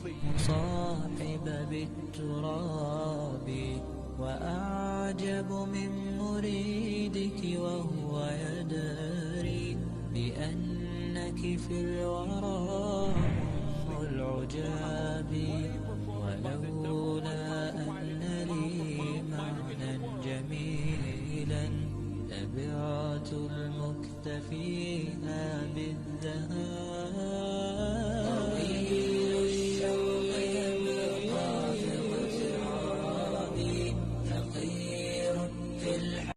مصاحب بالتراب، وأعجب من مريدك وهو يدري بأنك في الورى أم العجاب. ولولا أن لي معنى جميلا لبعت المكتفيها بالذهاب.